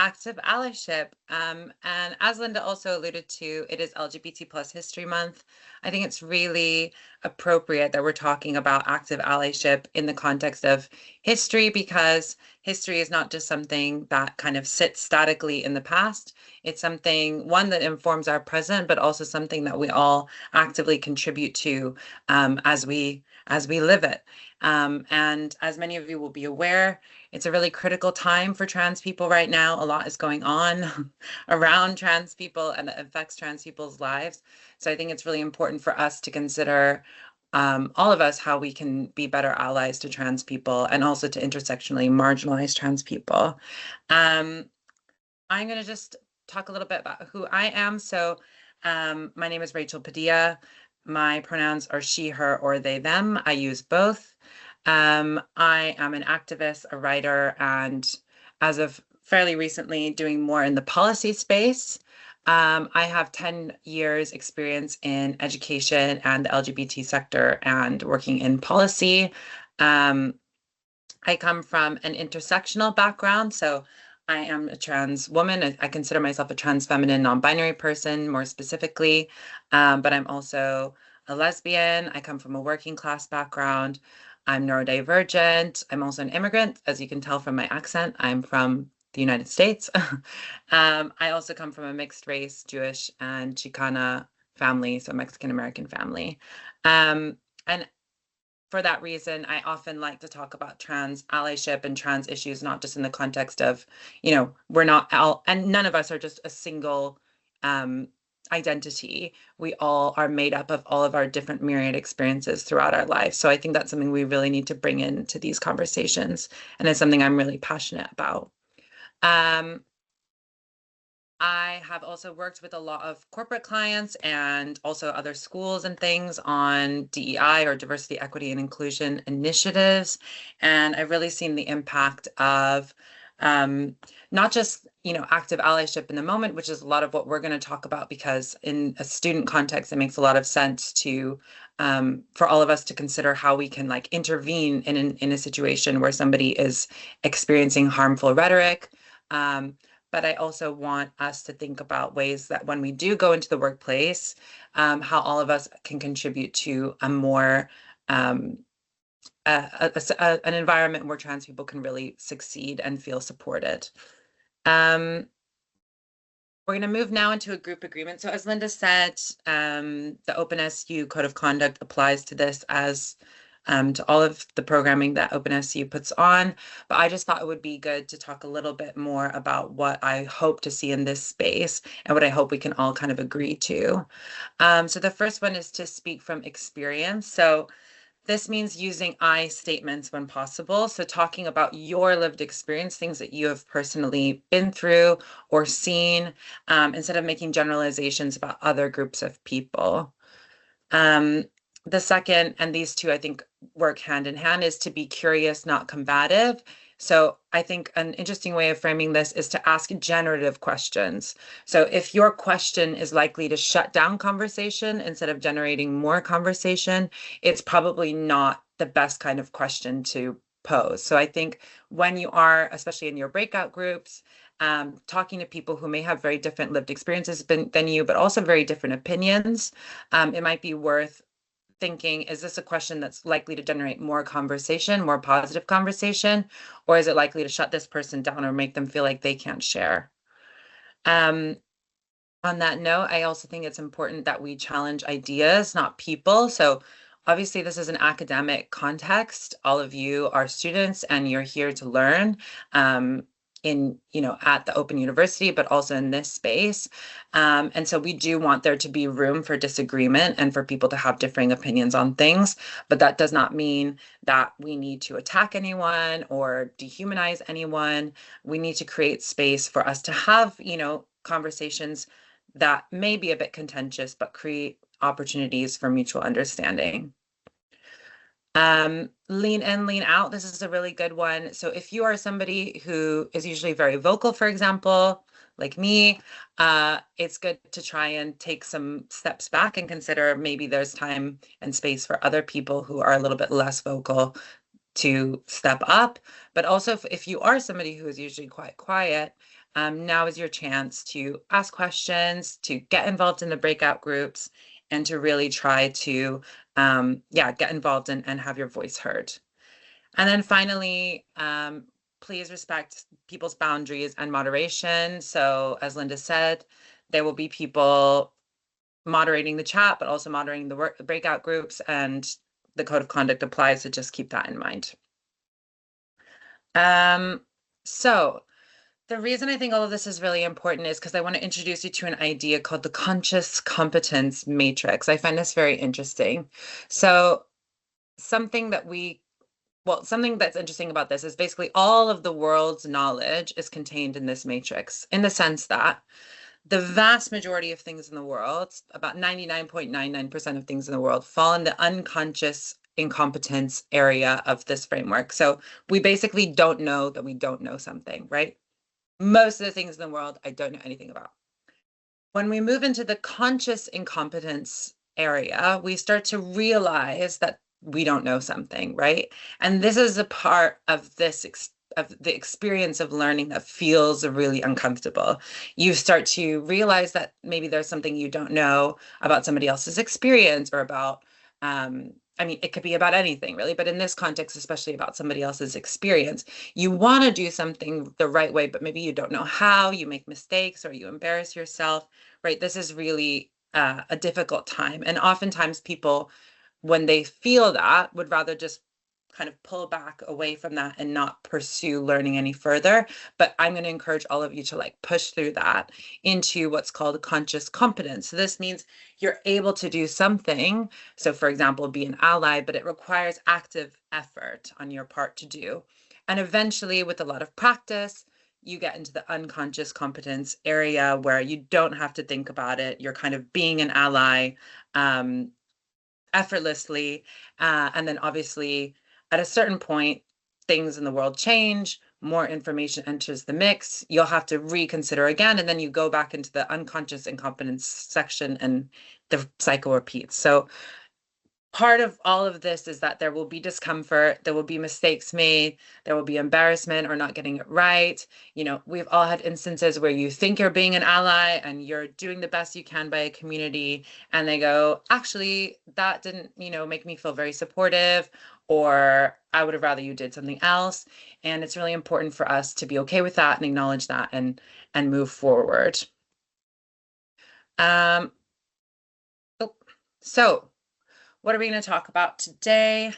active allyship. And as Linda also alluded to, it is LGBT plus History Month. I think it's really appropriate that we're talking about active allyship in the context of history, because history is not just something that kind of sits statically in the past. It's something, one, that informs our present, but also something that we all actively contribute to as we live it. And as many of you will be aware, it's a really critical time for trans people right now. A lot is going on around trans people and that affects trans people's lives. So I think it's really important for us to consider, all of us, how we can be better allies to trans people and also to intersectionally marginalized trans people. Um, I'm going to just talk a little bit about who I am. So my name is Rachel Padilla. My pronouns are she, her, or they, them. I use both. I am an activist, a writer, and as of fairly recently, doing more in the policy space. I have 10 years experience in education and the LGBT sector and working in policy. Um, I come from an intersectional background, so I am a trans woman. I consider myself a trans feminine non-binary person, more specifically, but I'm also a lesbian. I come from a working class background. I'm neurodivergent. I'm also an immigrant, as you can tell from my accent. I'm from the United States. I also come from a mixed race, Jewish and Chicana family, so Mexican American family. And for that reason, I often like to talk about trans allyship and trans issues, not just in the context of, we're not all, and none of us are just a single um, identity. We all are made up of all of our different myriad experiences throughout our life. So I think that's something we really need to bring into these conversations. And it's something I'm really passionate about. Um, I have also worked with a lot of corporate clients and also other schools and things on DEI, or diversity, equity, and inclusion initiatives. And I've really seen the impact of not just, active allyship in the moment, which is a lot of what we're going to talk about, because in a student context, it makes a lot of sense to for all of us to consider how we can like intervene in a situation where somebody is experiencing harmful rhetoric. But I also want us to think about ways that when we do go into the workplace, how all of us can contribute to a more um, an environment where trans people can really succeed and feel supported. We're going to move now into a group agreement. So as Linda said, the OpenSU Code of Conduct applies to this as to all of the programming that OpenSU puts on. But I just thought it would be good to talk a little bit more about what I hope to see in this space and what I hope we can all kind of agree to. So the first one is to speak from experience. So this means using I statements when possible. So talking about your lived experience, things that you have personally been through or seen, instead of making generalizations about other groups of people. The second, and these two I think work hand in hand, is to be curious, not combative. So I think an interesting way of framing this is to ask generative questions. So if your question is likely to shut down conversation instead of generating more conversation, it's probably not the best kind of question to pose. So I think when you are, especially in your breakout groups, talking to people who may have very different lived experiences than you, but also very different opinions, it might be worth thinking, is this a question that's likely to generate more conversation, more positive conversation, or is it likely to shut this person down or make them feel like they can't share? On that note, I also think it's important that we challenge ideas, not people. So obviously this is an academic context. All of you are students and you're here to learn. At the Open University, but also in this space. And so we do want there to be room for disagreement and for people to have differing opinions on things, but that does not mean that we need to attack anyone or dehumanize anyone. We need to create space for us to have, conversations that may be a bit contentious, but create opportunities for mutual understanding. Lean in, lean out. This is a really good one. So if you are somebody who is usually very vocal, for example, like me, it's good to try and take some steps back and consider maybe there's time and space for other people who are a little bit less vocal to step up. But also, if you are somebody who is usually quite quiet, now is your chance to ask questions, to get involved in the breakout groups, and to really try to, yeah, get involved and have your voice heard. And then finally, please respect people's boundaries and moderation. So as Linda said, there will be people moderating the chat, but also moderating the breakout groups, and the code of conduct applies, so just keep that in mind. So the reason I think all of this is really important is because I want to introduce you to an idea called the conscious competence matrix. I find this very interesting. So something that's interesting about this is basically all of the world's knowledge is contained in this matrix, in the sense that the vast majority of things in the world, about 99.99% of things in the world, fall in the unconscious incompetence area of this framework. So we basically don't know that we don't know something, right? Most of the things in the world, I don't know anything about. When we move into the conscious incompetence area, we start to realize that we don't know something, right? And this is a part of of the experience of learning that feels really uncomfortable. You start to realize that maybe there's something you don't know about somebody else's experience, or about, I mean, it could be about anything really, but in this context, especially about somebody else's experience. You want to do something the right way, but maybe you don't know how, you make mistakes, or you embarrass yourself, right? This is really a difficult time. And oftentimes people, when they feel that, would rather just kind of pull back away from that and not pursue learning any further. But I'm going to encourage all of you to like push through that into what's called conscious competence. So this means you're able to do something. So for example, be an ally, but it requires active effort on your part to do. And eventually, with a lot of practice, you get into the unconscious competence area where you don't have to think about it. You're kind of being an ally effortlessly. And then obviously, at a certain point, things in the world change, more information enters the mix. You'll have to reconsider again, and then you go back into the unconscious incompetence section, and the cycle repeats. So part of all of this is that there will be discomfort, there will be mistakes made, there will be embarrassment or not getting it right. You know, we've all had instances where you think you're being an ally and you're doing the best you can by a community, and they go, actually, that didn't, make me feel very supportive, or I would have rather you did something else. And it's really important for us to be okay with that and acknowledge that and move forward. Um, oh, so what are we going to talk about today?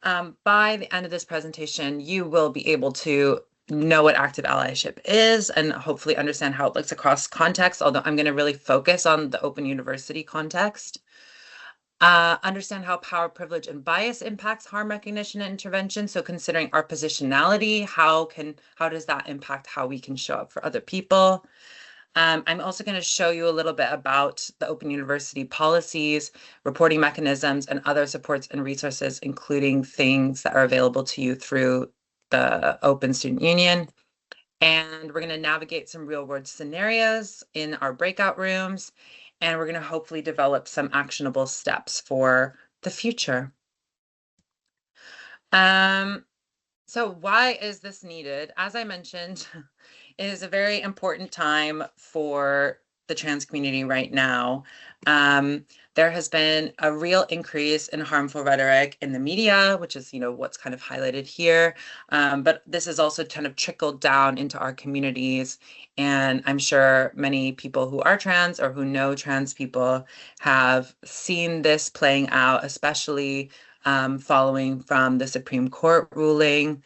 By the end of this presentation, you will be able to know what active allyship is and hopefully understand how it looks across contexts, although I'm going to really focus on the Open University context. Understand how power, privilege, and bias impacts harm recognition and intervention. So considering our positionality, how does that impact how we can show up for other people? I'm also going to show you a little bit about the Open University policies, reporting mechanisms, and other supports and resources, including things that are available to you through the Open Student Union. And we're going to navigate some real world scenarios in our breakout rooms, and we're going to hopefully develop some actionable steps for the future. So why is this needed? As I mentioned, it is a very important time for the trans community right now. There has been a real increase in harmful rhetoric in the media, which is, what's kind of highlighted here. But this has also kind of trickled down into our communities. And I'm sure many people who are trans or who know trans people have seen this playing out, especially following from the Supreme Court ruling.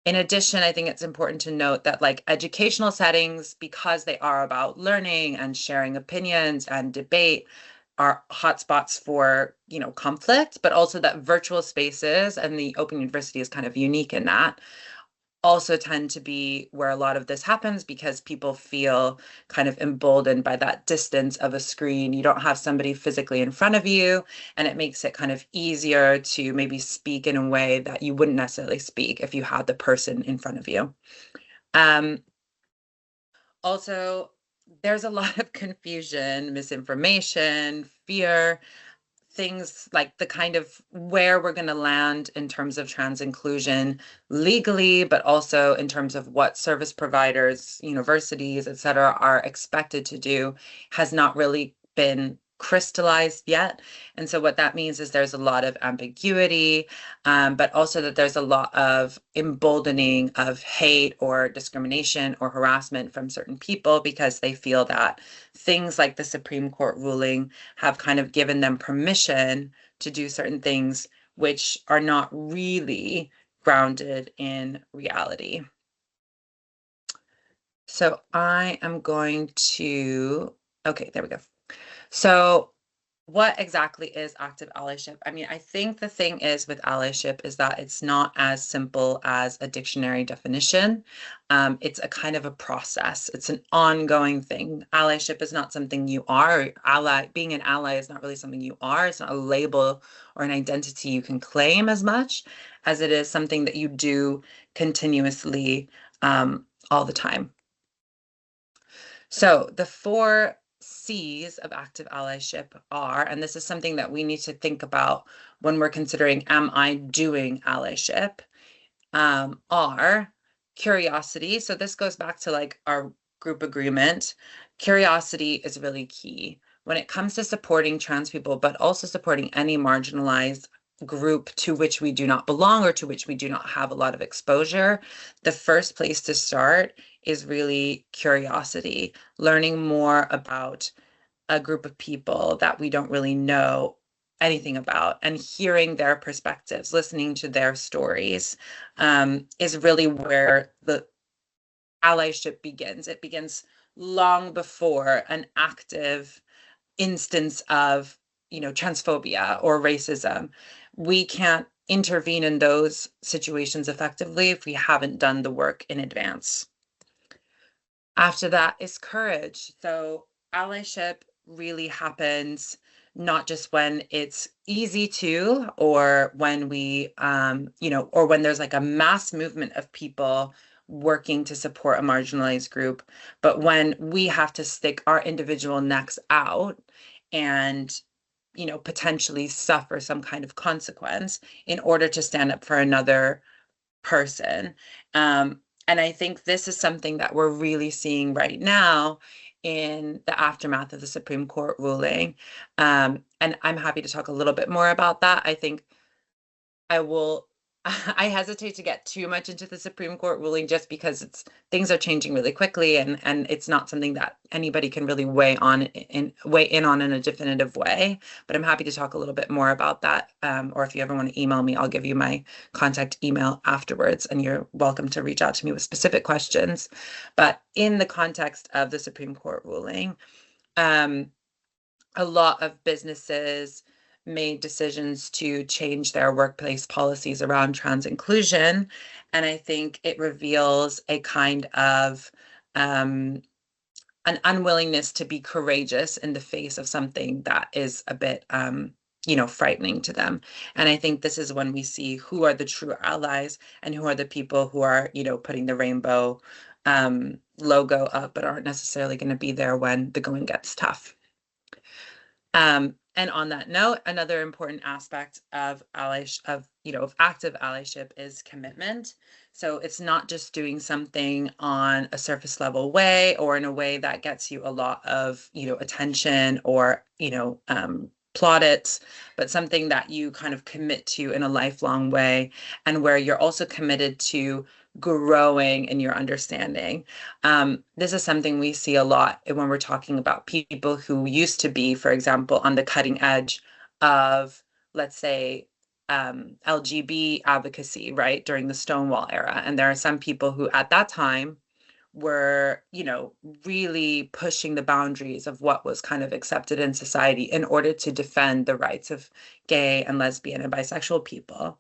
In addition, I think it's important to note that like educational settings, because they are about learning and sharing opinions and debate, are hotspots for, conflict, but also that virtual spaces, and the Open University is kind of unique in that, also tend to be where a lot of this happens because people feel kind of emboldened by that distance of a screen. You don't have somebody physically in front of you, and it makes it kind of easier to maybe speak in a way that you wouldn't necessarily speak if you had the person in front of you. Also, there's a lot of confusion, misinformation, fear, things like the kind of where we're going to land in terms of trans inclusion legally, but also in terms of what service providers, universities, et cetera, are expected to do, has not really been crystallized yet. And so what that means is there's a lot of ambiguity, but also that there's a lot of emboldening of hate or discrimination or harassment from certain people because they feel that things like the Supreme Court ruling have kind of given them permission to do certain things which are not really grounded in reality. So I am going to, okay, there we go. So what exactly is active allyship? I mean, I think the thing is with allyship is that it's not as simple as a dictionary definition. It's a kind of a process. It's an ongoing thing. Allyship is not something you are. Being an ally is not really something you are. It's not a label or an identity you can claim as much as it is something that you do continuously all the time. So the 4 C's of active allyship are, and this is something that we need to think about when we're considering, am I doing allyship, are curiosity. So this goes back to like our group agreement. Curiosity is really key when it comes to supporting trans people, but also supporting any marginalized group to which we do not belong or to which we do not have a lot of exposure. The first place to start is really curiosity, learning more about a group of people that we don't really know anything about and hearing their perspectives, listening to their stories, is really where the allyship begins. It begins long before an active instance of, transphobia or racism. We can't intervene in those situations effectively if we haven't done the work in advance. After that is courage. So allyship really happens not just when it's easy to, or when we, or when there's like a mass movement of people working to support a marginalized group, but when we have to stick our individual necks out and, potentially suffer some kind of consequence in order to stand up for another person. And I think this is something that we're really seeing right now in the aftermath of the Supreme Court ruling. And I'm happy to talk a little bit more about that. I think I will, I hesitate to get too much into the Supreme Court ruling just because things are changing really quickly, and it's not something that anybody can really weigh in on in a definitive way. But I'm happy to talk a little bit more about that. Or if you ever want to email me, I'll give you my contact email afterwards, and you're welcome to reach out to me with specific questions. But in the context of the Supreme Court ruling, a lot of businesses made decisions to change their workplace policies around trans inclusion. And I think it reveals a kind of an unwillingness to be courageous in the face of something that is a bit, frightening to them. And I think this is when we see who are the true allies and who are the people who are, putting the rainbow logo up, but aren't necessarily going to be there when the going gets tough. And on that note, another important aspect of of active allyship is commitment. So it's not just doing something on a surface level way or in a way that gets you a lot of, attention or, plaudits, but something that you kind of commit to in a lifelong way, and where you're also committed to growing in your understanding. This is something we see a lot when we're talking about people who used to be, for example, on the cutting edge of, let's say, LGBT advocacy, right, during the Stonewall era. And there are some people who at that time were, really pushing the boundaries of what was kind of accepted in society in order to defend the rights of gay and lesbian and bisexual people.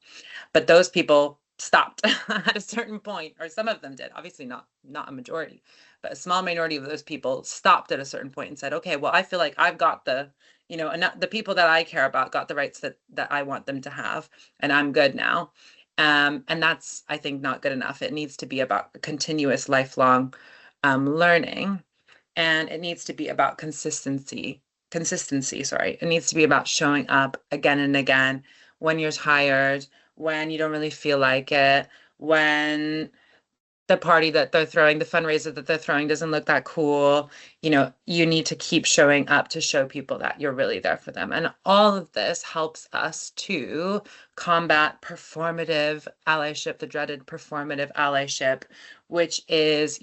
But those people stopped at a certain point, or some of them did, obviously not a majority, but a small minority of those people stopped at a certain point and said, okay, well, I feel like I've got the, and the people that I care about got the rights that I want them to have, and I'm good now. And that's, I think, not good enough. It needs to be about continuous lifelong learning, and it needs to be about consistency consistency, sorry. It needs to be about showing up again and again when you're tired, when you don't really feel like it, when the party that they're throwing, the fundraiser that they're throwing doesn't look that cool. You need to keep showing up to show people that you're really there for them. And all of this helps us to combat performative allyship, the dreaded performative allyship, which is,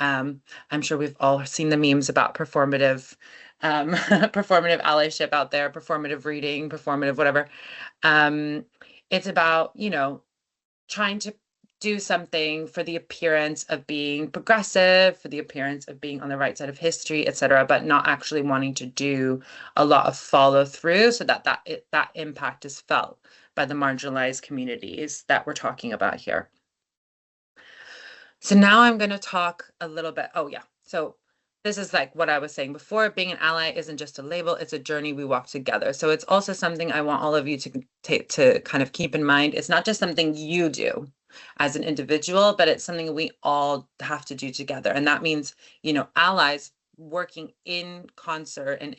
I'm sure we've all seen the memes about performative performative allyship out there, performative reading, performative whatever. It's about, trying to do something for the appearance of being progressive, for the appearance of being on the right side of history, et cetera, but not actually wanting to do a lot of follow through so that impact is felt by the marginalized communities that we're talking about here. So now I'm going to talk a little bit. Oh, yeah. So this is like what I was saying before. Being an ally isn't just a label, it's a journey we walk together. So it's also something I want all of you to kind of keep in mind. It's not just something you do as an individual, but it's something we all have to do together. And that means, allies working in concert and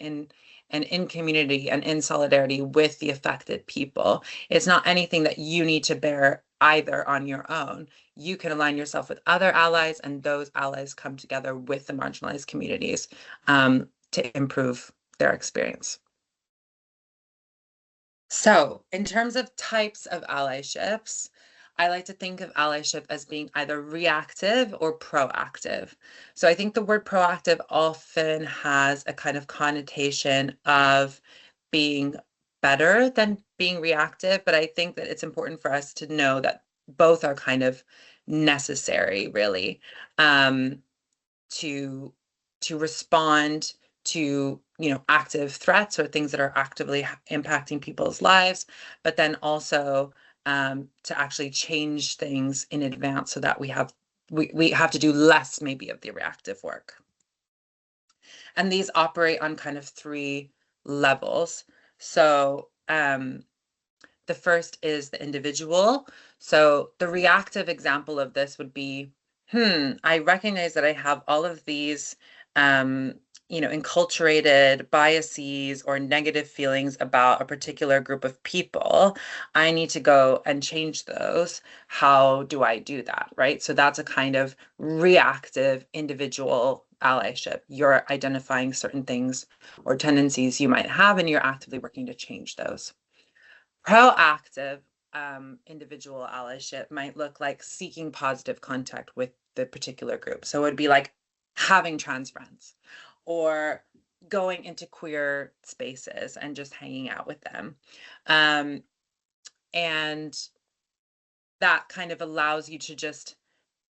in community and in solidarity with the affected people. It's not anything that you need to bear either on your own. You can align yourself with other allies, and those allies come together with the marginalized communities to improve their experience. So, in terms of types of allyships, I like to think of allyship as being either reactive or proactive. So, I think the word proactive often has a kind of connotation of being better than being reactive, but I think that it's important for us to know that both are kind of necessary, really, to respond to active threats or things that are actively impacting people's lives, but then also to actually change things in advance so that we have to do less maybe of the reactive work. And these operate on kind of three levels. So the first is the individual. So the reactive example of this would be, I recognize that I have all of these, enculturated biases or negative feelings about a particular group of people. I need to go and change those. How do I do that, right? So that's a kind of reactive individual allyship. You're identifying certain things or tendencies you might have, and you're actively working to change those. Proactive individual allyship might look like seeking positive contact with the particular group. So it would be like having trans friends or going into queer spaces and just hanging out with them. And that kind of allows you to just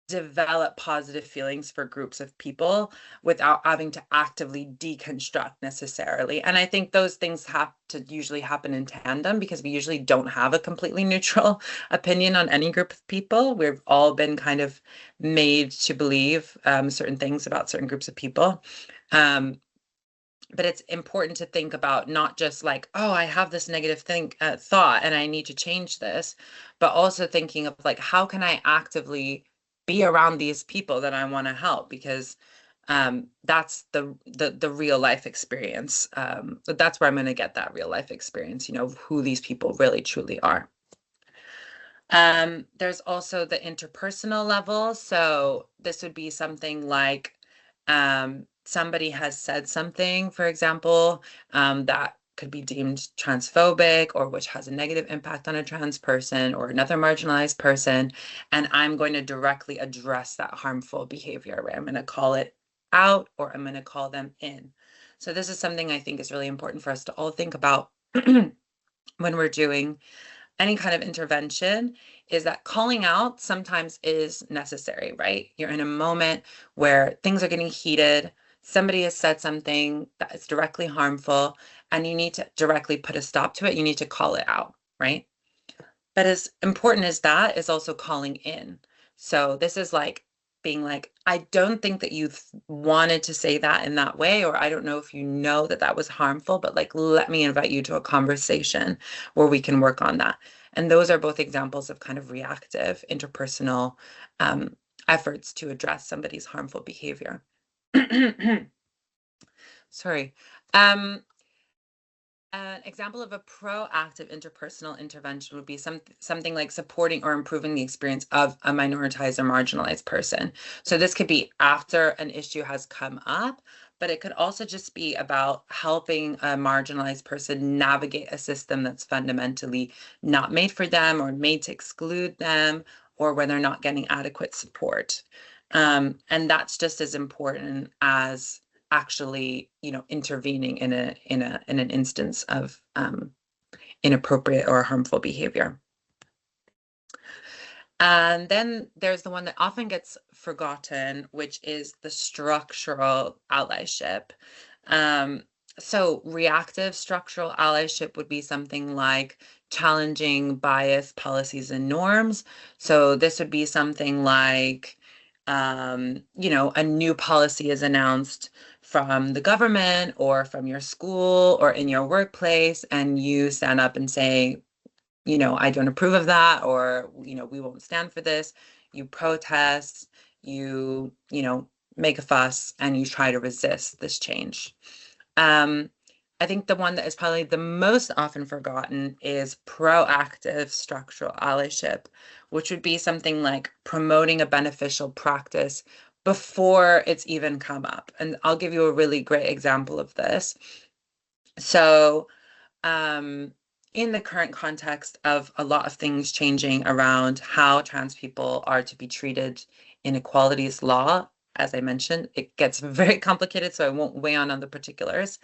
develop positive feelings for groups of people without having to actively deconstruct necessarily. And I think those things have to usually happen in tandem because we usually don't have a completely neutral opinion on any group of people. We've all been kind of made to believe certain things about certain groups of people. But it's important to think about not just like, oh, I have this negative thought and I need to change this, but also thinking of like, how can I actively be around these people that I want to help? Because that's the real life experience. But that's where I'm going to get that real life experience, who these people really truly are. There's also the interpersonal level. So this would be something like somebody has said something, for example, that could be deemed transphobic or which has a negative impact on a trans person or another marginalized person. And I'm going to directly address that harmful behavior, right? I'm going to call it out or I'm going to call them in. So this is something I think is really important for us to all think about when we're doing any kind of intervention, is that calling out sometimes is necessary, right? You're in a moment where things are getting heated. Somebody has said something that is directly harmful, and you need to directly put a stop to it. You need to call it out, right? But as important as that is also calling in. So this is like being like, I don't think that you wanted to say that in that way, or I don't know if you know that that was harmful, but like, let me invite you to a conversation where we can work on that. And those are both examples of kind of reactive interpersonal efforts to address somebody's harmful behavior. sorry. Um, An example of a proactive interpersonal intervention would be something like supporting or improving the experience of a minoritized or marginalized person. So this could be after an issue has come up, but it could also just be about helping a marginalized person navigate a system that's fundamentally not made for them or made to exclude them, or when they're not getting adequate support. And that's just as important as actually, intervening in an instance of inappropriate or harmful behavior. And then there's the one that often gets forgotten, which is the structural allyship. Um, so reactive structural allyship would be something like challenging bias, policies, and norms. So this would be something like, a new policy is announced from the government or from your school or in your workplace, and you stand up and say, I don't approve of that, or, we won't stand for this. You protest, you make a fuss, and you try to resist this change. Um, I think the one that is probably the most often forgotten is proactive structural allyship, which would be something like promoting a beneficial practice before it's even come up. And I'll give you a really great example of this. So, um, in the current context of a lot of things changing around how trans people are to be treated in equalities law, as I mentioned, it gets very complicated, so I won't weigh on the particulars.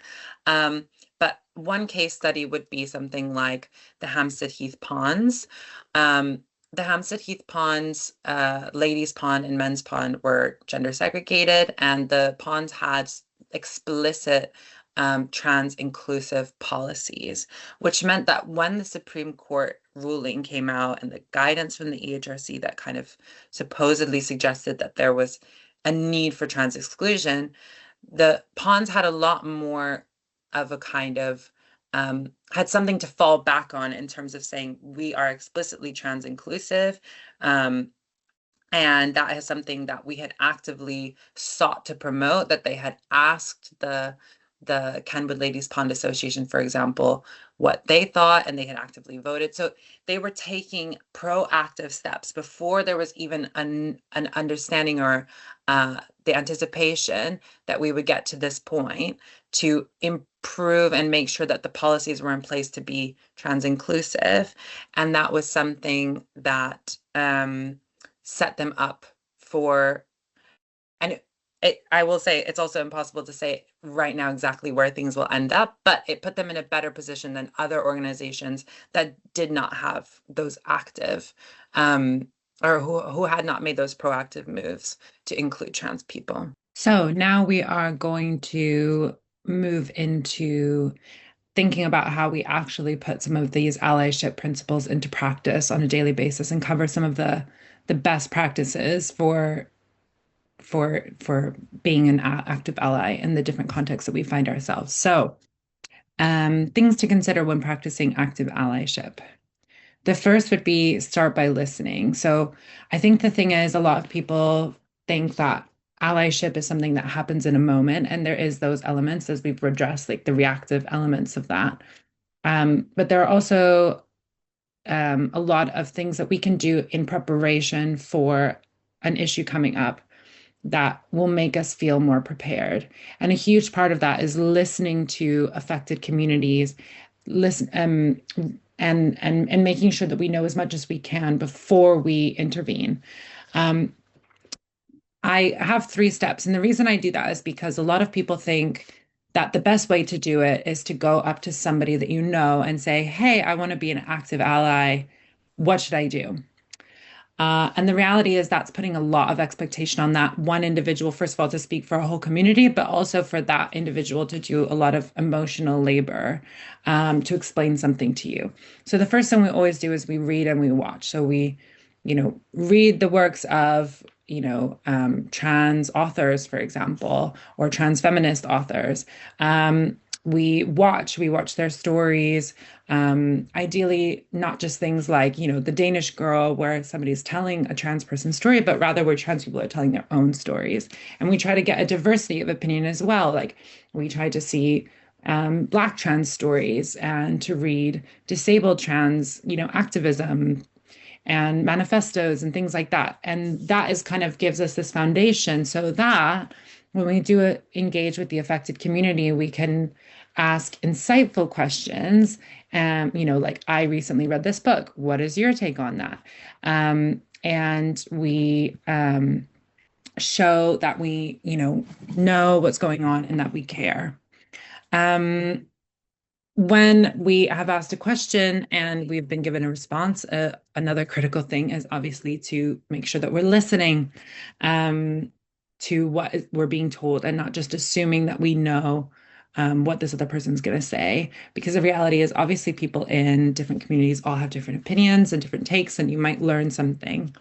But one case study would be something like the Hampstead Heath Ponds. The Hampstead Heath Ponds, ladies' pond and men's pond, were gender segregated, and the ponds had explicit trans inclusive policies, which meant that when the Supreme Court ruling came out and the guidance from the EHRC that kind of supposedly suggested that there was a need for trans exclusion, the ponds had a lot more of a kind of had something to fall back on in terms of saying we are explicitly trans inclusive. And that is something that we had actively sought to promote, that they had asked the Kenwood Ladies Pond Association, for example, what they thought, and they had actively voted. So they were taking proactive steps before there was even an understanding or the anticipation that we would get to this point to improve and make sure that the policies were in place to be trans inclusive. And that was something that set them up for, and I will say it's also impossible to say right now exactly where things will end up, but it put them in a better position than other organizations that did not have those active, or who had not made those proactive moves to include trans people. So now we are going to move into thinking about how we actually put some of these allyship principles into practice on a daily basis and cover some of the best practices for being an active ally in the different contexts that we find ourselves. So, things to consider when practicing active allyship. The first would be start by listening. So, I think the thing is, a lot of people think that allyship is something that happens in a moment, and there is those elements as we've addressed, like the reactive elements of that. But there are also a lot of things that we can do in preparation for an issue coming up that will make us feel more prepared. And a huge part of that is listening to affected communities, listen and making sure that we know as much as we can before we intervene. Um, I have three steps, and the reason I do that is because a lot of people think that the best way to do it is to go up to somebody that you know and say, "Hey, I want to be an active ally. What should I do?" And the reality is that's putting a lot of expectation on that one individual, first of all, to speak for a whole community, but also for that individual to do a lot of emotional labor to explain something to you. So the first thing we always do is we read and we watch. So we, read the works of, trans authors, for example, or trans feminist authors. We watch their stories. Ideally, not just things like, the Danish girl where somebody's telling a trans person's story, but rather where trans people are telling their own stories. And we try to get a diversity of opinion as well. Like we try to see Black trans stories and to read disabled trans, activism and manifestos and things like that. And that is kind of gives us this foundation so that when we do engage with the affected community, we can ask insightful questions. And, like I recently read this book. What is your take on that? And we show that we, know what's going on and that we care. Um, when we have asked a question and we've been given a response, another critical thing is obviously to make sure that we're listening to what we're being told and not just assuming that we know what this other person's going to say. Because the reality is, obviously, people in different communities all have different opinions and different takes, and you might learn something.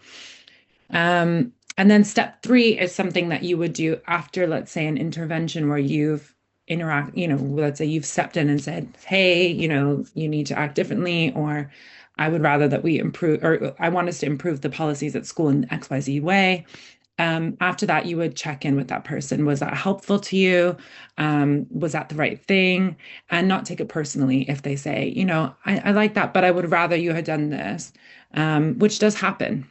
And then step three is something that you would do after, let's say, an intervention where you've let's say you've stepped in and said, hey, you need to act differently, or I would rather that we improve, or I want us to improve the policies at school in XYZ way. After that, you would check in with that person. Was that helpful to you? Was that the right thing? And not take it personally if they say, I like that, but I would rather you had done this, which does happen.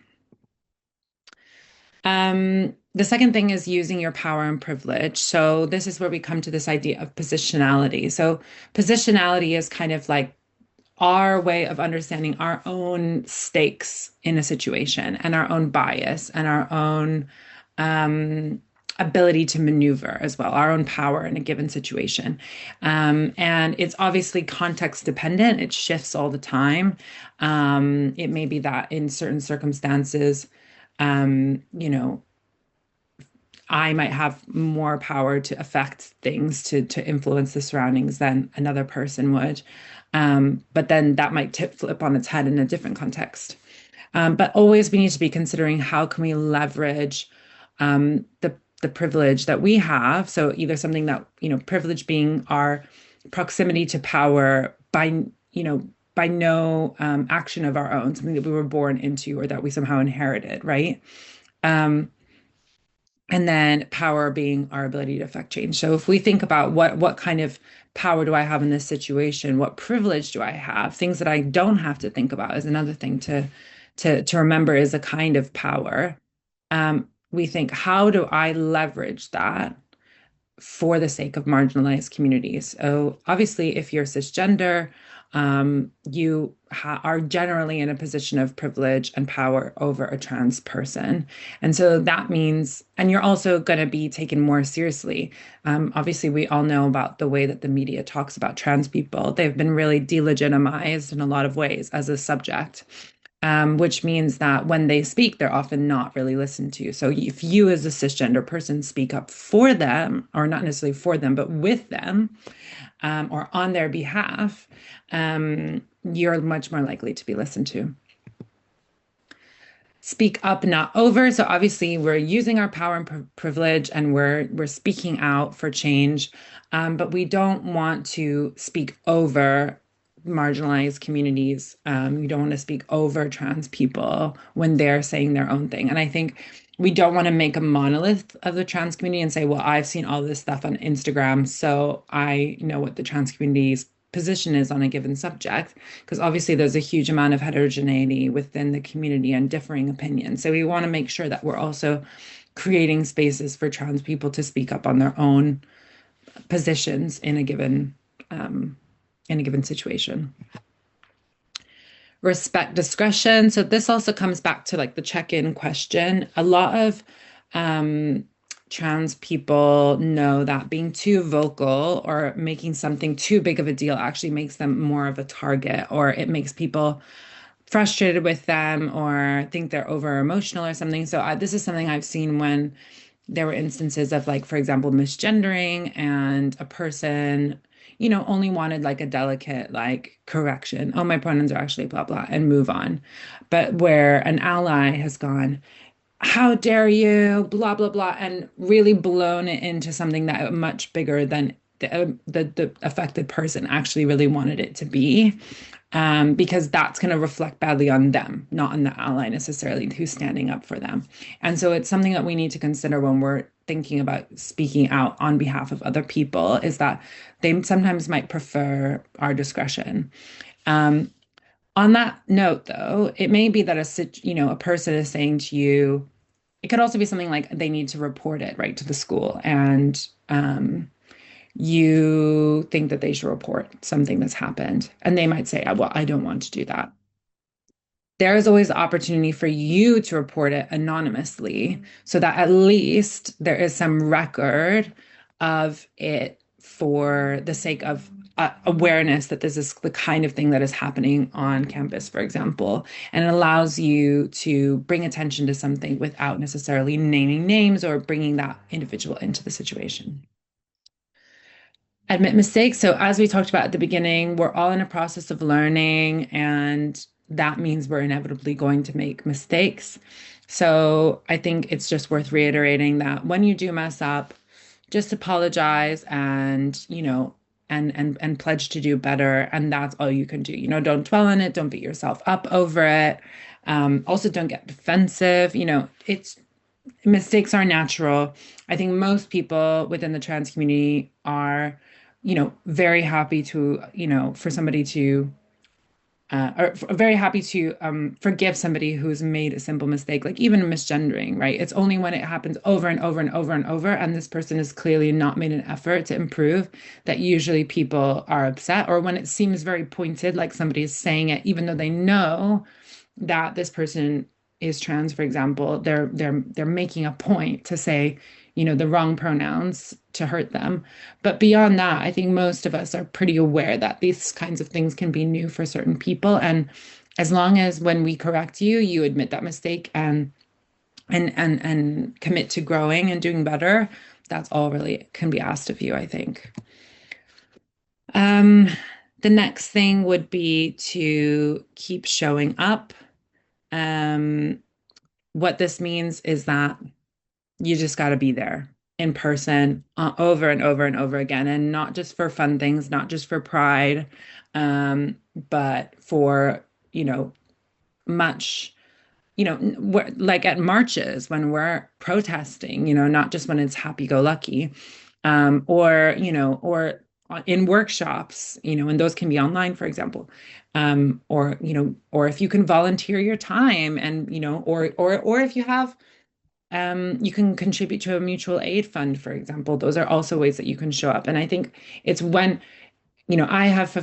The second thing is using your power and privilege. So this is where we come to this idea of positionality. So positionality is kind of like our way of understanding our own stakes in a situation and our own bias and our own ability to maneuver as well, our own power in a given situation. And it's obviously context dependent. It shifts all the time. It may be that in certain circumstances, um, you know, I might have more power to affect things to influence the surroundings than another person would. But then that might tip flip on its head in a different context. But always we need to be considering how can we leverage the privilege that we have. So either something that, privilege being our proximity to power you know, by no action of our own, something that we were born into or that we somehow inherited, right? Um, and then power being our ability to affect change. So if we think about what kind of power do I have in this situation, what privilege do I have, things that I don't have to think about is another thing to remember is a kind of power. We think, how do I leverage that for the sake of marginalized communities? So obviously, if you're cisgender, you are generally in a position of privilege and power over a trans person. And so that means, and you're also going to be taken more seriously. Obviously, we all know about the way that the media talks about trans people. They've been really delegitimized in a lot of ways as a subject. Which means that when they speak, they're often not really listened to. So if you, as a cisgender person, speak up for them, or not necessarily for them, but with them, or on their behalf, you're much more likely to be listened to. Speak up, not over. So obviously, we're using our power and privilege, and we're speaking out for change, but we don't want to speak over marginalized communities. We don't want to speak over trans people when they're saying their own thing. And I think we don't want to make a monolith of the trans community and say, well, I've seen all this stuff on Instagram, so I know what the trans community's position is on a given subject, because obviously there's a huge amount of heterogeneity within the community and differing opinions. So we want to make sure that we're also creating spaces for trans people to speak up on their own positions in a given situation. Respect discretion. So this also comes back to like the check-in question. A lot of trans people know that being too vocal or making something too big of a deal actually makes them more of a target, or it makes people frustrated with them or think they're over emotional or something. So this is something I've seen when there were instances of, like, for example, misgendering, and a person, only wanted like a delicate, like, correction. Oh, my pronouns are actually blah, blah, and move on. But where an ally has gone, how dare you, blah, blah, blah, and really blown it into something that much bigger than the affected person actually really wanted it to be, because that's going to reflect badly on them, not on the ally necessarily who's standing up for them. And so it's something that we need to consider when we're thinking about speaking out on behalf of other people, is that they sometimes might prefer our discretion. Um, on that note, though, it may be that a person is saying to you, it could also be something like they need to report it right to the school, and you think that they should report something that's happened, and they might say, well, I don't want to do that. There is always the opportunity for you to report it anonymously so that at least there is some record of it for the sake of awareness that this is the kind of thing that is happening on campus, for example. And it allows you to bring attention to something without necessarily naming names or bringing that individual into the situation. Admit mistakes. So, as we talked about at the beginning, we're all in a process of learning, and that means we're inevitably going to make mistakes. So, I think it's just worth reiterating that when you do mess up, just apologize and, and pledge to do better. And that's all you can do. Don't dwell on it, don't beat yourself up over it. Also, don't get defensive. It's mistakes are natural. I think most people within the trans community are, very happy to, for somebody to, or very happy to forgive somebody who's made a simple mistake, like even misgendering, right? It's only when it happens over and over and over and over, and this person has clearly not made an effort to improve, that usually people are upset, or when it seems very pointed, like somebody is saying it, even though they know that this person is trans, for example, they're making a point to say, the wrong pronouns to hurt them. But beyond that, I think most of us are pretty aware that these kinds of things can be new for certain people. And as long as when we correct you, you admit that mistake and commit to growing and doing better, that's all really can be asked of you, I think. Um, the next thing would be to keep showing up. Um, what this means is that you just got to be there in person, over and over and over again, and not just for fun things, not just for pride, but for, much, like at marches when we're protesting, not just when it's happy-go-lucky, or in workshops, and those can be online, for example, or if you can volunteer your time, and or if you have, you can contribute to a mutual aid fund, for example. Those are also ways that you can show up. And I think it's when, I have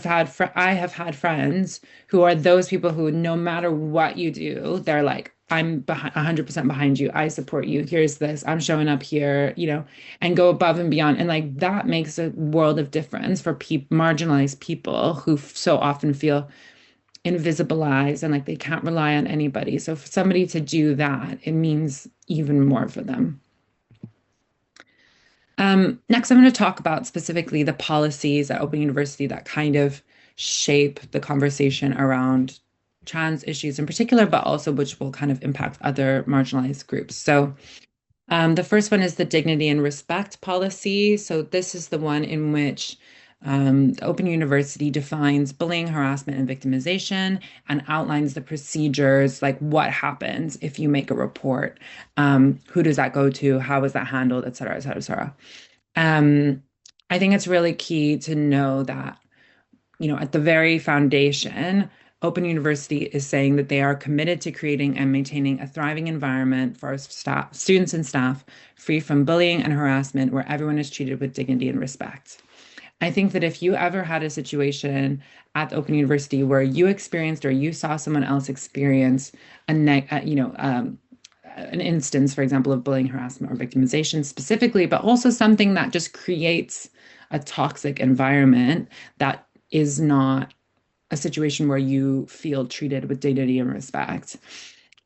had friends who are those people who, no matter what you do, they're like, I'm 100% behind you. I support you. Here's this. I'm showing up here, and go above and beyond. And like that makes a world of difference for marginalized people who so often feel invisibilized and like they can't rely on anybody. So for somebody to do that, it means even more for them. Next, I'm going to talk about specifically the policies at Open University that kind of shape the conversation around trans issues in particular, but also which will kind of impact other marginalized groups. So the first one is the dignity and respect policy. So this is the one in which the Open University defines bullying, harassment, and victimization, and outlines the procedures, like what happens if you make a report, who does that go to, how is that handled, et cetera, et cetera, et cetera. Um, I think it's really key to know that, at the very foundation, Open University is saying that they are committed to creating and maintaining a thriving environment for staff, students and staff, free from bullying and harassment, where everyone is treated with dignity and respect. I think that if you ever had a situation at the Open University where you experienced or you saw someone else experience an instance, for example, of bullying, harassment, or victimization specifically, but also something that just creates a toxic environment that is not a situation where you feel treated with dignity and respect.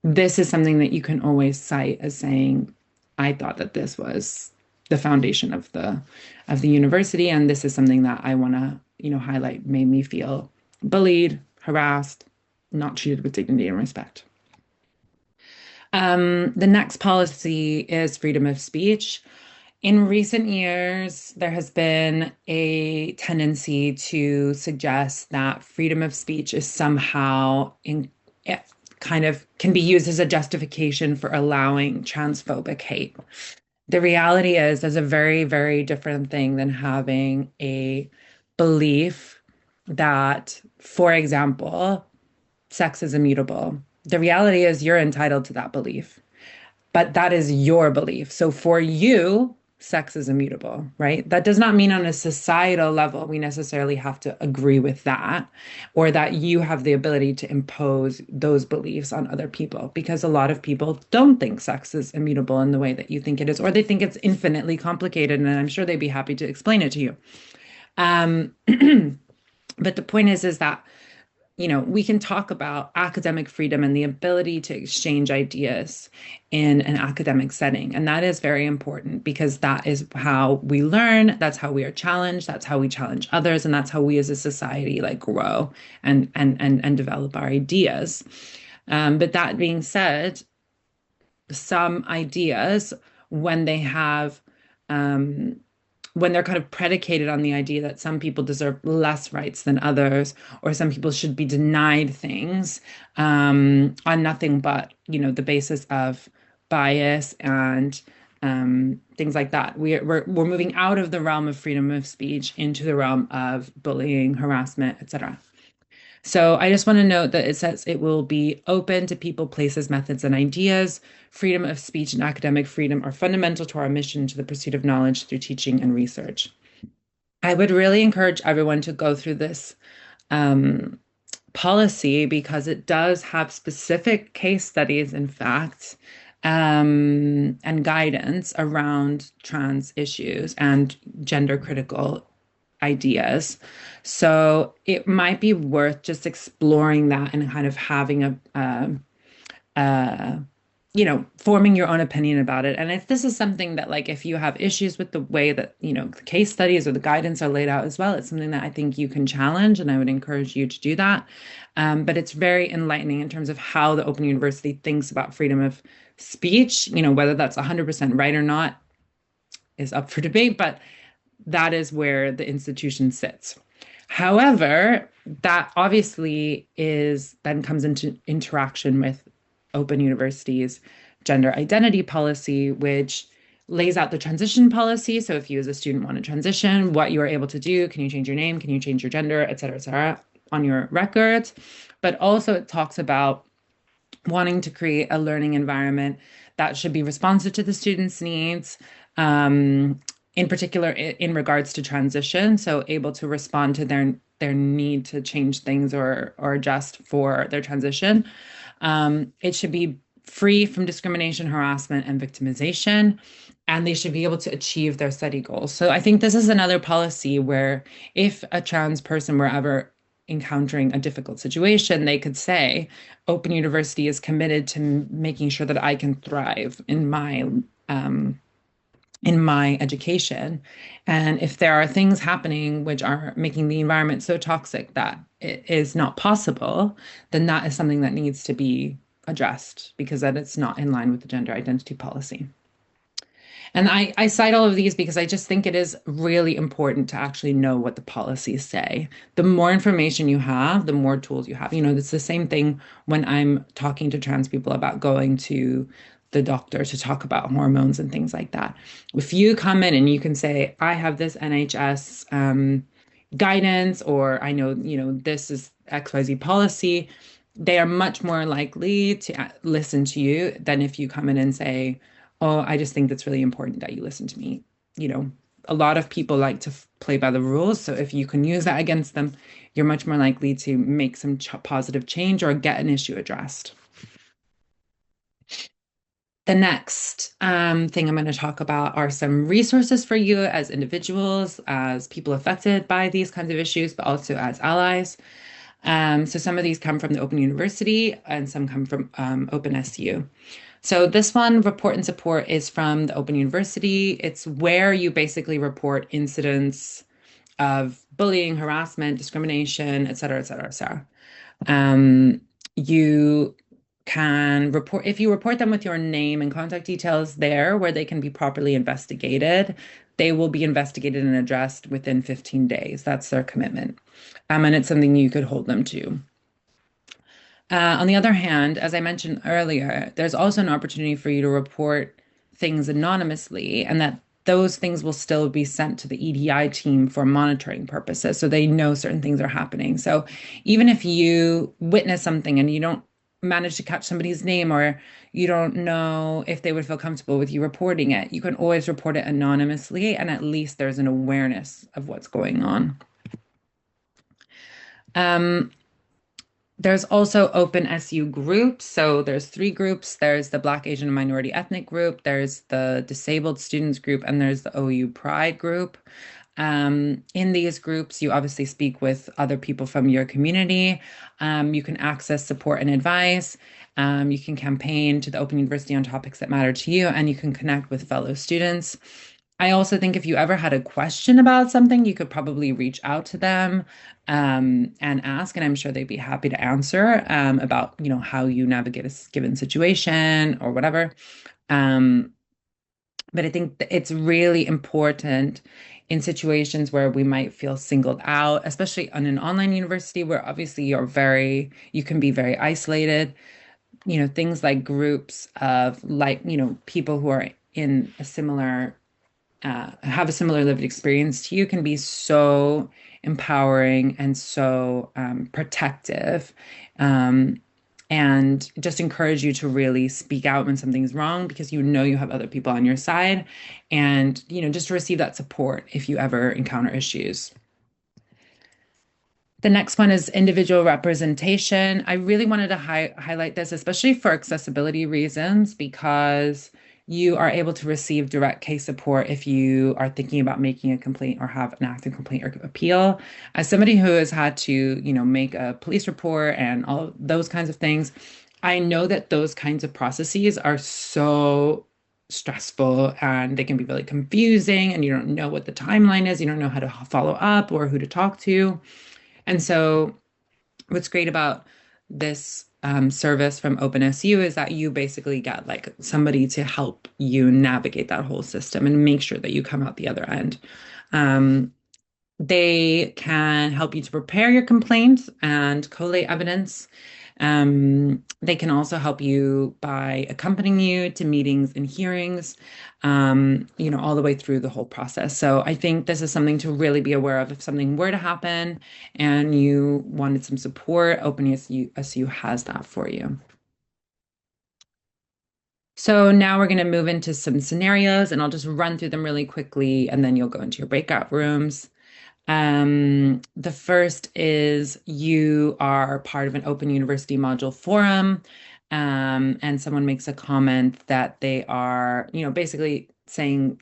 This is something that you can always cite as saying, I thought that this was the foundation of the university, and this is something that I want to, highlight, made me feel bullied, harassed, not treated with dignity and respect. The next policy is freedom of speech. In recent years, there has been a tendency to suggest that freedom of speech is somehow it kind of can be used as a justification for allowing transphobic hate. The reality is, there's a very, very different thing than having a belief that, for example, sex is immutable. The reality is, you're entitled to that belief, but that is your belief. So for you, sex is immutable, right? That does not mean on a societal level we necessarily have to agree with that, or that you have the ability to impose those beliefs on other people, because a lot of people don't think sex is immutable in the way that you think it is, or they think it's infinitely complicated, and I'm sure they'd be happy to explain it to you. Um, but the point is that we can talk about academic freedom and the ability to exchange ideas in an academic setting. And that is very important because that is how we learn, that's how we are challenged, that's how we challenge others, and that's how we as a society like grow and develop our ideas. But that being said, some ideas, when they have um, when they're kind of predicated on the idea that some people deserve less rights than others, or some people should be denied things on nothing but, the basis of bias and things like that. We're moving out of the realm of freedom of speech into the realm of bullying, harassment, etc. So I just want to note that it says it will be open to people, places, methods, and ideas. Freedom of speech and academic freedom are fundamental to our mission to the pursuit of knowledge through teaching and research. I would really encourage everyone to go through this um, policy because it does have specific case studies, in fact, and guidance around trans issues and gender critical ideas. So it might be worth just exploring that and kind of having a forming your own opinion about it. And if this is something that, like, if you have issues with the way that, the case studies or the guidance are laid out as well, it's something that I think you can challenge, and I would encourage you to do that. But it's very enlightening in terms of how the Open University thinks about freedom of speech. Whether that's 100% right or not is up for debate, but that is where the institution sits. However, that obviously is then comes into interaction with Open University's gender identity policy, which lays out the transition policy. So if you as a student want to transition, what you are able to do, can you change your name, can you change your gender, et cetera, on your records. But also it talks about wanting to create a learning environment that should be responsive to the students' needs, in particular in regards to transition, so able to respond to their need to change things or adjust for their transition. It should be free from discrimination, harassment, and victimization, and they should be able to achieve their study goals. So I think this is another policy where if a trans person were ever encountering a difficult situation, they could say, Open University is committed to making sure that I can thrive um, in my education. And if there are things happening which are making the environment so toxic that it is not possible, then that is something that needs to be addressed because that it's not in line with the gender identity policy. And I cite all of these because I just think it is really important to actually know what the policies say. The more information you have, the more tools you have. It's the same thing when I'm talking to trans people about going to the doctor to talk about hormones and things like that. If you come in and you can say, I have this NHS guidance, or I know, this is XYZ policy, they are much more likely to listen to you than if you come in and say, oh, I just think it's really important that you listen to me. A lot of people like to play by the rules. So if you can use that against them, you're much more likely to make some positive change or get an issue addressed. The next thing I'm going to talk about are some resources for you as individuals, as people affected by these kinds of issues, but also as allies. So some of these come from the Open University and some come from OpenSU. So this one, Report and Support, is from the Open University. It's where you basically report incidents of bullying, harassment, discrimination, et cetera, et cetera, et cetera. You can report, if you report them with your name and contact details there where they can be properly investigated, they will be investigated and addressed within 15 days. That's their commitment. And it's something you could hold them to. On the other hand, as I mentioned earlier, there's also an opportunity for you to report things anonymously, and that those things will still be sent to the EDI team for monitoring purposes, so they know certain things are happening. So even if you witness something and you don't manage to catch somebody's name, or you don't know if they would feel comfortable with you reporting it, you can always report it anonymously, and at least there's an awareness of what's going on. Um, There's also open SU groups. So there's three groups. There's the Black, Asian, and Minority Ethnic group. There's the Disabled Students group, and there's the OU Pride group. In these groups, you obviously speak with other people from your community. You can access support and advice. You can campaign to the Open University on topics that matter to you, and you can connect with fellow students. I also think if you ever had a question about something, you could probably reach out to them and ask, and I'm sure they'd be happy to answer about, how you navigate a given situation or whatever. Um, but I think it's really important in situations where we might feel singled out, especially on an online university where obviously you can be very isolated. Things like groups of like, people who are in a similar have a similar lived experience to you can be so empowering and so protective, um, and just encourage you to really speak out when something's wrong because you have other people on your side, and just receive that support if you ever encounter issues. The next one is individual representation. I really wanted to highlight this, especially for accessibility reasons, because you are able to receive direct case support if you are thinking about making a complaint or have an active complaint or appeal. As somebody who has had to, make a police report and all those kinds of things, I know that those kinds of processes are so stressful and they can be really confusing, and you don't know what the timeline is, you don't know how to follow up or who to talk to. And so, what's great about this service from OpenSU is that you basically get like somebody to help you navigate that whole system and make sure that you come out the other end. Um, they can help you to prepare your complaint and collate evidence. They can also help you by accompanying you to meetings and hearings, all the way through the whole process. So I think this is something to really be aware of if something were to happen and you wanted some support. OpenSU has that for you. So now we're going to move into some scenarios, and I'll just run through them really quickly, and then you'll go into your breakout rooms. The first is you are part of an open university module forum, and someone makes a comment that they are, basically saying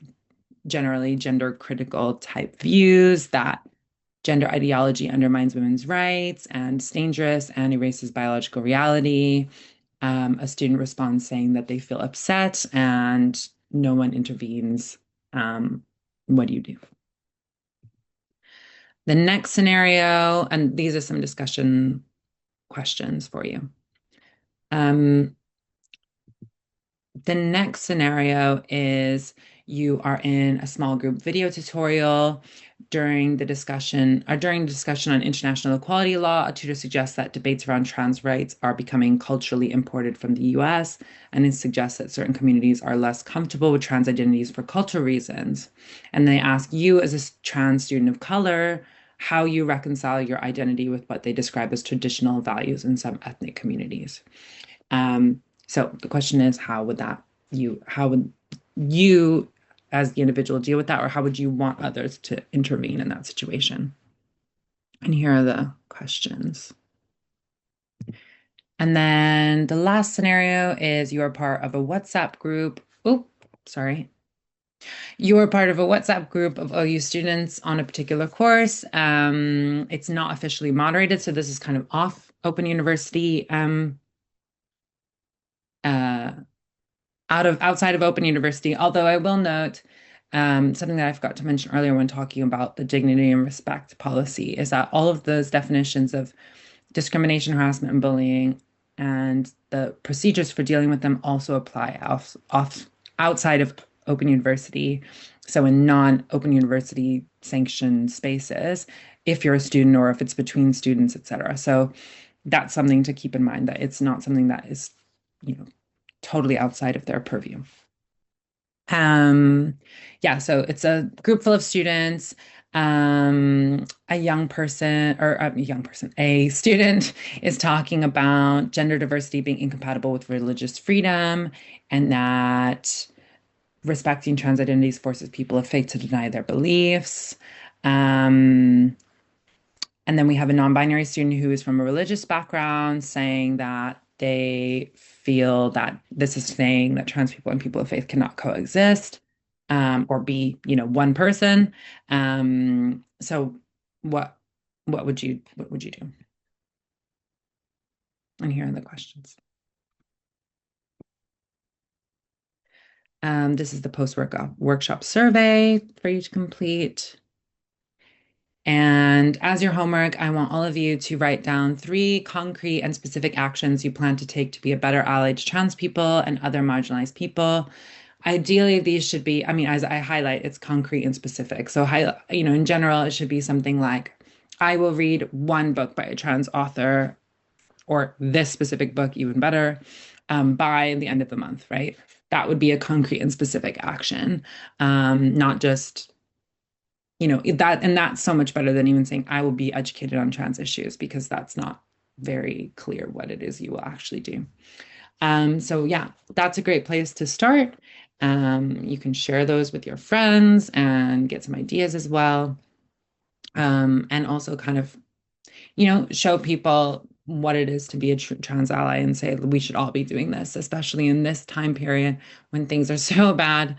generally gender critical type views, that gender ideology undermines women's rights and is dangerous and erases biological reality. A student responds saying that they feel upset and no one intervenes. What do you do? The next scenario, and these are some discussion questions for you. Um, the next scenario is you are in a small group video tutorial during the discussion on international equality law. A tutor suggests that debates around trans rights are becoming culturally imported from the US, and it suggests that certain communities are less comfortable with trans identities for cultural reasons. And they ask you, as a trans student of color, how you reconcile your identity with what they describe as traditional values in some ethnic communities. So the question is, how would you as the individual deal with that, or how would you want others to intervene in that situation? And here are the questions. And then the last scenario is you are part of a WhatsApp group. Oh, sorry. You are part of a WhatsApp group of OU students on a particular course. It's not officially moderated, so this is kind of off Open University, uh, outside of Open University. Although I will note, something that I forgot to mention earlier when talking about the dignity and respect policy is that all of those definitions of discrimination, harassment, and bullying and the procedures for dealing with them also apply outside of open university. So in non-open university sanctioned spaces, if you're a student or if it's between students, etc. So that's something to keep in mind that it's not something that is, you know, totally outside of their purview. Um, yeah, so it's a group full of students. A young person, or a young person, a student is talking about gender diversity being incompatible with religious freedom, and that respecting trans identities forces people of faith to deny their beliefs. Um, and then we have a non-binary student who is from a religious background saying that they feel that this is saying that trans people and people of faith cannot coexist, or be, one person. So what what would you do? And here are the questions. This is the post-workshop survey for you to complete. And as your homework, I want all of you to write down 3 concrete and specific actions you plan to take to be a better ally to trans people and other marginalized people. Ideally, these should be, I mean, as I highlight, it's concrete and specific. So, in general, it should be something like, I will read one book by a trans author, or this specific book, even better, by the end of the month, right? That would be a concrete and specific action, not just and that's so much better than even saying I will be educated on trans issues, because that's not very clear what it is you will actually do. So yeah, that's a great place to start. You can share those with your friends and get some ideas as well. And also kind of, show people what it is to be a trans ally and say we should all be doing this, especially in this time period when things are so bad.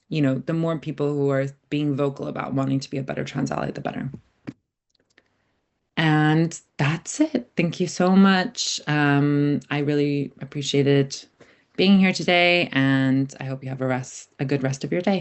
The more people who are being vocal about wanting to be a better trans ally, the better. And that's it. Thank you so much. I really appreciated being here today, and I hope you have a good rest of your day.